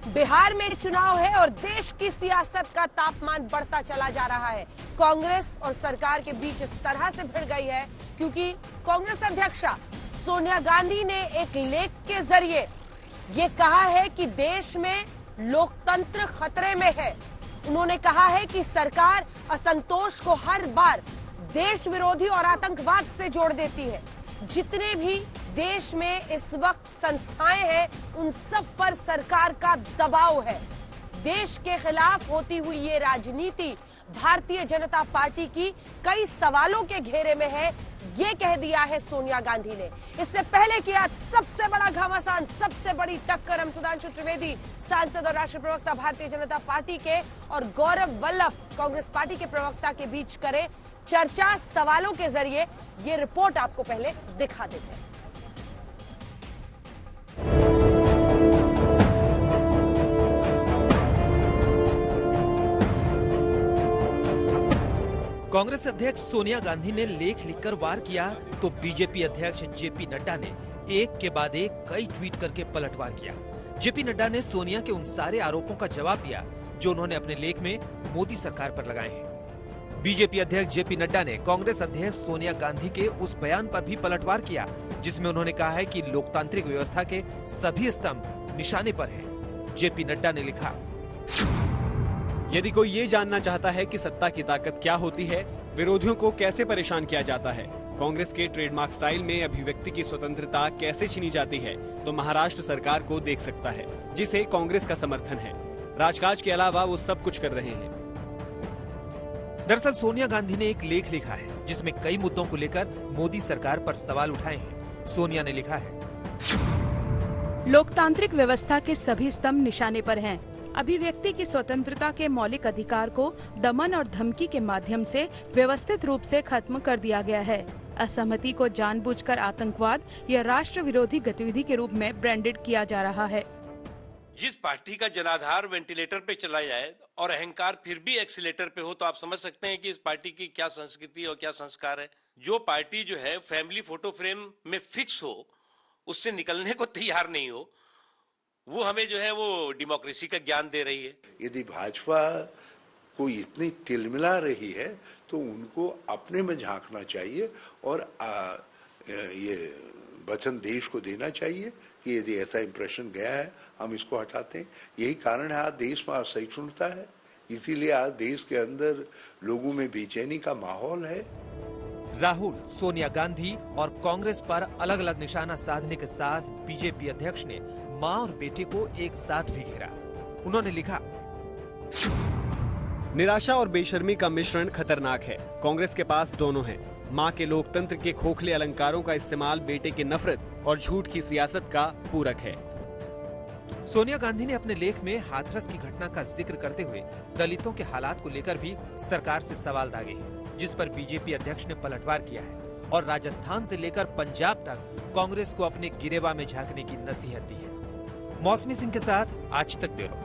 बिहार में चुनाव है और देश की सियासत का तापमान बढ़ता चला जा रहा है। कांग्रेस और सरकार के बीच इस तरह से भिड़ गई है क्योंकि कांग्रेस अध्यक्षा सोनिया गांधी ने एक लेख के जरिए ये कहा है कि देश में लोकतंत्र खतरे में है। उन्होंने कहा है कि सरकार असंतोष को हर बार देश विरोधी और आतंकवाद से जोड़ देती है। जितने भी देश में इस वक्त संस्थाएं हैं उन सब पर सरकार का दबाव है। देश के खिलाफ होती हुई ये राजनीति भारतीय जनता पार्टी की कई सवालों के घेरे में है, ये कह दिया है सोनिया गांधी ने। इससे पहले कि आज सबसे बड़ा घमासान, सबसे बड़ी टक्कर हम सुधांशु त्रिवेदी सांसद और राष्ट्रीय प्रवक्ता भारतीय जनता पार्टी के और गौरव वल्लभ कांग्रेस पार्टी के प्रवक्ता के बीच करें चर्चा सवालों के जरिए, ये रिपोर्ट आपको पहले दिखा देते हैं। कांग्रेस अध्यक्ष सोनिया गांधी ने लेख लिखकर वार किया तो बीजेपी अध्यक्ष जेपी नड्डा ने एक के बाद एक कई ट्वीट करके पलटवार किया। जेपी नड्डा ने सोनिया के उन सारे आरोपों का जवाब दिया जो उन्होंने अपने लेख में मोदी सरकार पर लगाए हैं। बीजेपी अध्यक्ष जेपी नड्डा ने कांग्रेस अध्यक्ष सोनिया गांधी के उस बयान पर भी पलटवार किया जिसमें उन्होंने कहा है कि लोकतांत्रिक व्यवस्था के सभी स्तंभ निशाने पर हैं। जेपी नड्डा ने लिखा, यदि कोई ये जानना चाहता है कि सत्ता की ताकत क्या होती है, विरोधियों को कैसे परेशान किया जाता है, कांग्रेस के ट्रेडमार्क स्टाइल में अभिव्यक्ति की स्वतंत्रता कैसे छीनी जाती है, तो महाराष्ट्र सरकार को देख सकता है जिसे कांग्रेस का समर्थन है। राजकाज के अलावा वो सब कुछ कर रहे हैं। दरअसल सोनिया गांधी ने एक लेख लिखा है जिसमें कई मुद्दों को लेकर मोदी सरकार पर सवाल उठाए हैं। सोनिया ने लिखा है, लोकतांत्रिक व्यवस्था के सभी स्तंभ निशाने पर हैं। अभिव्यक्ति की स्वतंत्रता के मौलिक अधिकार को दमन और धमकी के माध्यम से व्यवस्थित रूप से खत्म कर दिया गया है। असहमति को जानबूझकर आतंकवाद या राष्ट्र विरोधी गतिविधि के रूप में ब्रांडेड किया जा रहा है। जिस पार्टी का जनाधार वेंटिलेटर पे चला जाए और अहंकार फिर भी एक्सीलेटर पे हो तो आप समझ सकते हैं कि इस पार्टी की क्या संस्कृति और क्या संस्कार है। जो पार्टी जो है फैमिली फोटो फ्रेम में फिक्स हो, उससे निकलने को तैयार नहीं हो, वो हमें जो है वो डेमोक्रेसी का ज्ञान दे रही है। यदि भाजपा को इतनी तिलमिला रही है तो उनको अपने में झांकना चाहिए और ये वचन देश को देना चाहिए कि यदि ऐसा इंप्रेशन गया है हम इसको हटाते हैं। यही कारण है आज देश में असहिष्णुता है, इसीलिए आज देश के अंदर लोगों में बेचैनी का माहौल है। राहुल, सोनिया गांधी और कांग्रेस पर अलग अलग निशाना साधने के साथ बीजेपी अध्यक्ष ने मां और बेटे को एक साथ भी घेरा। उन्होंने लिखा, निराशा और बेशर्मी का मिश्रण खतरनाक है। कांग्रेस के पास दोनों हैं। मां के लोकतंत्र के खोखले अलंकारों का इस्तेमाल बेटे की नफरत और झूठ की सियासत का पूरक है। सोनिया गांधी ने अपने लेख में हाथरस की घटना का जिक्र करते हुए दलितों के हालात को लेकर भी सरकार से सवाल दागे हैं, जिस पर बीजेपी अध्यक्ष ने पलटवार किया है और राजस्थान से लेकर पंजाब तक कांग्रेस को अपने गिरेबा में झांकने की नसीहत दी है। मौसमी सिंह के साथ आज तक ब्यूरो।